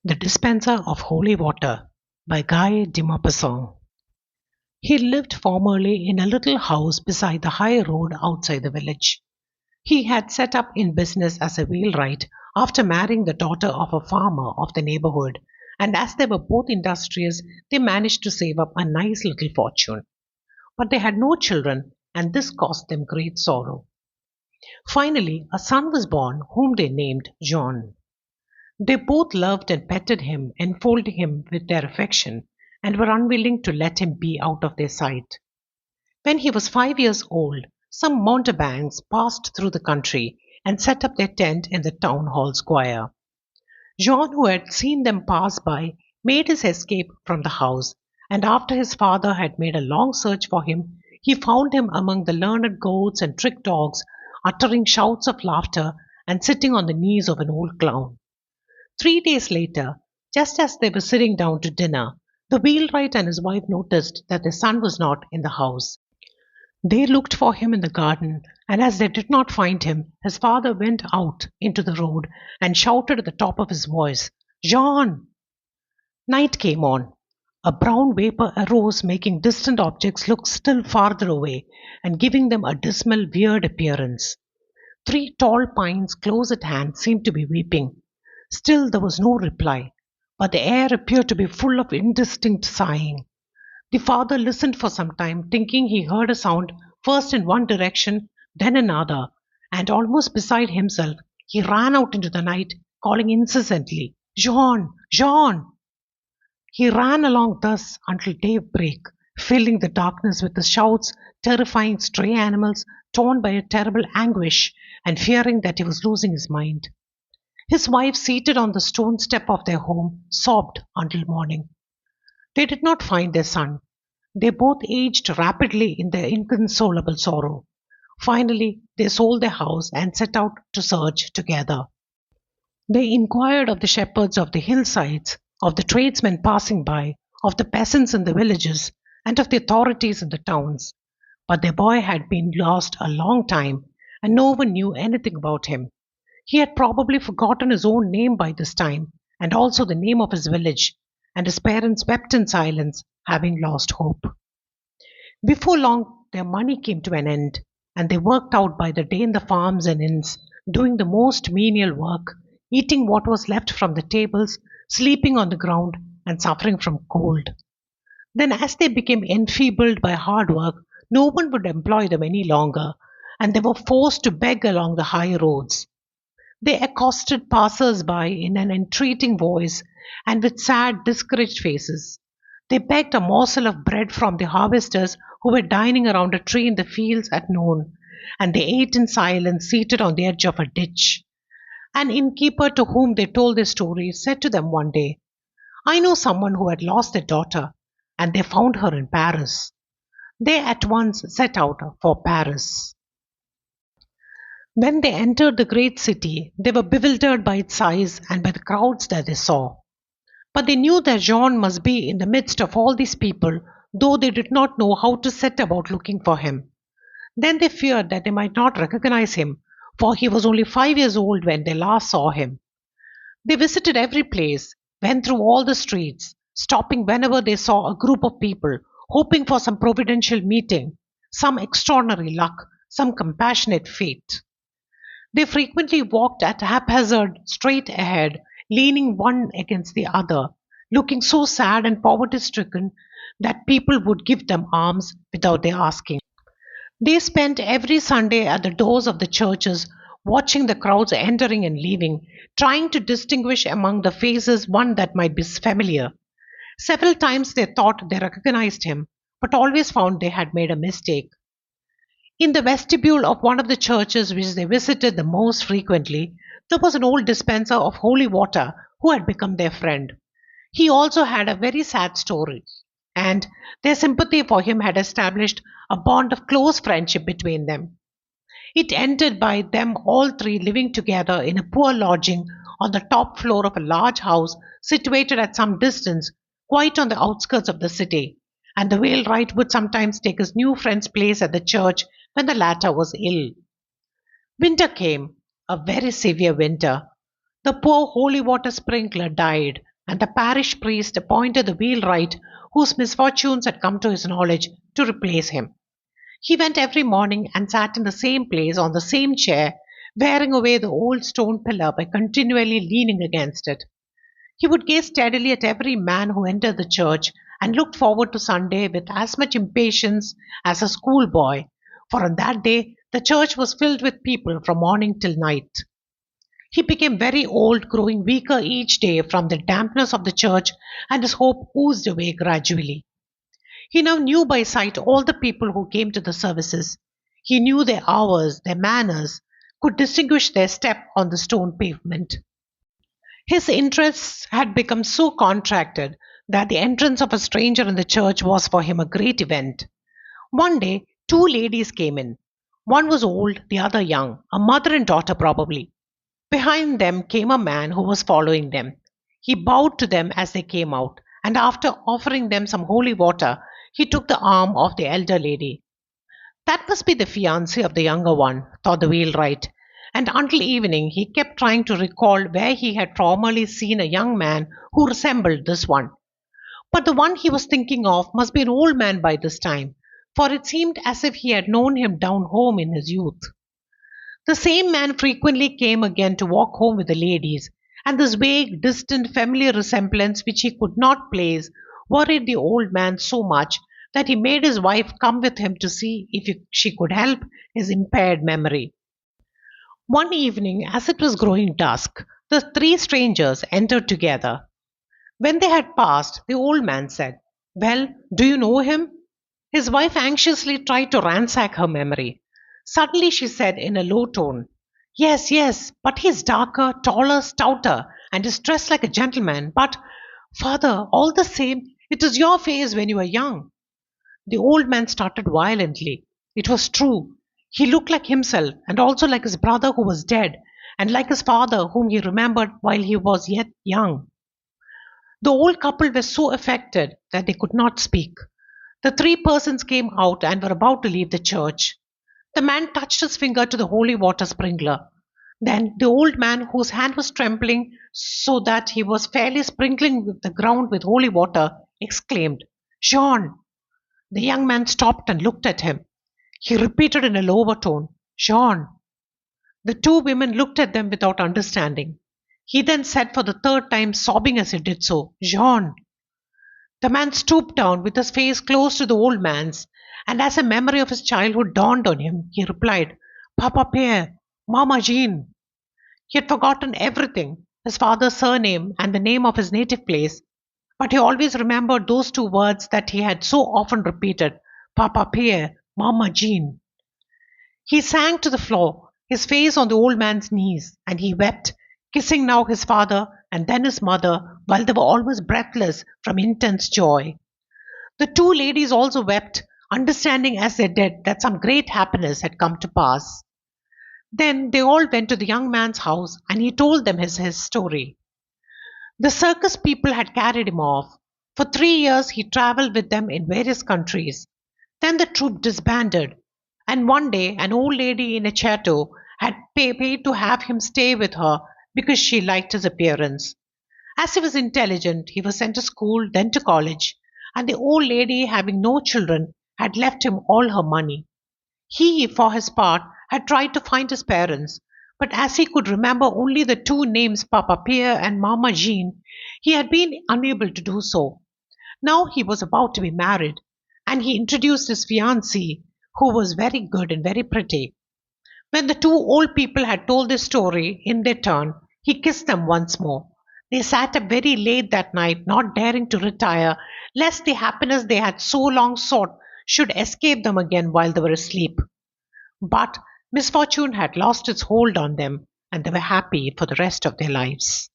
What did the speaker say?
The Dispenser of Holy Water by Guy de Maupassant. He lived formerly in a little house beside the high road outside the village. He had set up in business as a wheelwright after marrying the daughter of a farmer of the neighborhood, and as they were both industrious, they managed to save up a nice little fortune. But they had no children, and this caused them great sorrow. Finally, a son was born whom they named John. They both loved and petted him, enfolding him with their affection, and were unwilling to let him be out of their sight. When he was 5 years old, some mountebanks passed through the country and set up their tent in the town hall square. Jean, who had seen them pass by, made his escape from the house, and after his father had made a long search for him, he found him among the learned goats and trick dogs, uttering shouts of laughter and sitting on the knees of an old clown. 3 days later, just as they were sitting down to dinner, the wheelwright and his wife noticed that their son was not in the house. They looked for him in the garden, and as they did not find him, his father went out into the road and shouted at the top of his voice, "Jean!" Night came on. A brown vapor arose, making distant objects look still farther away and giving them a dismal, weird appearance. 3 tall pines close at hand seemed to be weeping. Still there was no reply, but the air appeared to be full of indistinct sighing. The father listened for some time, thinking he heard a sound first in one direction, then another, and almost beside himself, he ran out into the night, calling incessantly, "Jean! Jean!" He ran along thus until daybreak, filling the darkness with his shouts, terrifying stray animals torn by a terrible anguish, and fearing that he was losing his mind. His wife, seated on the stone step of their home, sobbed until morning. They did not find their son. They both aged rapidly in their inconsolable sorrow. Finally, they sold their house and set out to search together. They inquired of the shepherds of the hillsides, of the tradesmen passing by, of the peasants in the villages, and of the authorities in the towns. But their boy had been lost a long time, and no one knew anything about him. He had probably forgotten his own name by this time, and also the name of his village, and his parents wept in silence, having lost hope. Before long, their money came to an end, and they worked out by the day in the farms and inns, doing the most menial work, eating what was left from the tables, sleeping on the ground, and suffering from cold. Then, as they became enfeebled by hard work, no one would employ them any longer, and they were forced to beg along the high roads. They accosted passers-by in an entreating voice and with sad, discouraged faces. They begged a morsel of bread from the harvesters who were dining around a tree in the fields at noon, and they ate in silence seated on the edge of a ditch. An innkeeper to whom they told their story said to them one day, "I know someone who had lost their daughter, and they found her in Paris." They at once set out for Paris. When they entered the great city, they were bewildered by its size and by the crowds that they saw. But they knew that Jean must be in the midst of all these people, though they did not know how to set about looking for him. Then they feared that they might not recognize him, for he was only 5 years old when they last saw him. They visited every place, went through all the streets, stopping whenever they saw a group of people, hoping for some providential meeting, some extraordinary luck, some compassionate fate. They frequently walked at haphazard straight ahead, leaning one against the other, looking so sad and poverty stricken that people would give them alms without their asking. They spent every Sunday at the doors of the churches, watching the crowds entering and leaving, trying to distinguish among the faces one that might be familiar. Several times they thought they recognized him, but always found they had made a mistake. In the vestibule of one of the churches which they visited the most frequently, there was an old dispenser of holy water who had become their friend. He also had a very sad story, and their sympathy for him had established a bond of close friendship between them. It ended by them all three living together in a poor lodging on the top floor of a large house situated at some distance, quite on the outskirts of the city, and the wheelwright would sometimes take his new friend's place at the church when the latter was ill. Winter came, a very severe winter. The poor holy water sprinkler died, and the parish priest appointed the wheelwright whose misfortunes had come to his knowledge to replace him. He went every morning and sat in the same place on the same chair, wearing away the old stone pillar by continually leaning against it. He would gaze steadily at every man who entered the church and looked forward to Sunday with as much impatience as a schoolboy, for on that day the church was filled with people from morning till night. He became very old, growing weaker each day from the dampness of the church, and his hope oozed away gradually. He now knew by sight all the people who came to the services. He knew their hours, their manners, could distinguish their step on the stone pavement. His interests had become so contracted that the entrance of a stranger in the church was for him a great event. One day, two ladies came in. One was old, the other young, a mother and daughter probably. Behind them came a man who was following them. He bowed to them as they came out, and after offering them some holy water, he took the arm of the elder lady. That must be the fiancée of the younger one, thought the wheelwright, and until evening he kept trying to recall where he had formerly seen a young man who resembled this one. But the one he was thinking of must be an old man by this time, for it seemed as if he had known him down home in his youth. The same man frequently came again to walk home with the ladies, and this vague, distant, familiar resemblance which he could not place worried the old man so much that he made his wife come with him to see if she could help his impaired memory. One evening, as it was growing dusk, the three strangers entered together. When they had passed, the old man said, "Well, do you know him?" His wife anxiously tried to ransack her memory. Suddenly she said in a low tone, "Yes, yes, but he is darker, taller, stouter, and is dressed like a gentleman. But, father, all the same, it is your face when you were young." The old man started violently. It was true. He looked like himself, and also like his brother who was dead, and like his father whom he remembered while he was yet young. The old couple were so affected that they could not speak. The three persons came out and were about to leave the church. The man touched his finger to the holy water sprinkler. Then the old man, whose hand was trembling so that he was fairly sprinkling the ground with holy water, exclaimed, "Jean!" The young man stopped and looked at him. He repeated in a lower tone, "Jean!" The two women looked at them without understanding. He then said for the third time, sobbing as he did so, "Jean!" The man stooped down with his face close to the old man's, and as a memory of his childhood dawned on him, he replied, "Papa Pierre, Mama Jean." He had forgotten everything, his father's surname and the name of his native place, but he always remembered those two words that he had so often repeated, "Papa Pierre, Mama Jean." He sank to the floor, his face on the old man's knees, and he wept, kissing now his father and then his mother, while they were almost breathless from intense joy. The two ladies also wept, understanding as they did that some great happiness had come to pass. Then they all went to the young man's house, and he told them his story. The circus people had carried him off. For 3 years he travelled with them in various countries. Then the troupe disbanded, and one day an old lady in a chateau had paid to have him stay with her because she liked his appearance. As he was intelligent, he was sent to school, then to college, and the old lady, having no children, had left him all her money. He, for his part, had tried to find his parents, but as he could remember only the two names Papa Pierre and Mama Jean, he had been unable to do so. Now he was about to be married, and he introduced his fiancée, who was very good and very pretty. When the two old people had told their story in their turn, he kissed them once more. They sat up very late that night, not daring to retire, lest the happiness they had so long sought should escape them again while they were asleep. But misfortune had lost its hold on them, and they were happy for the rest of their lives.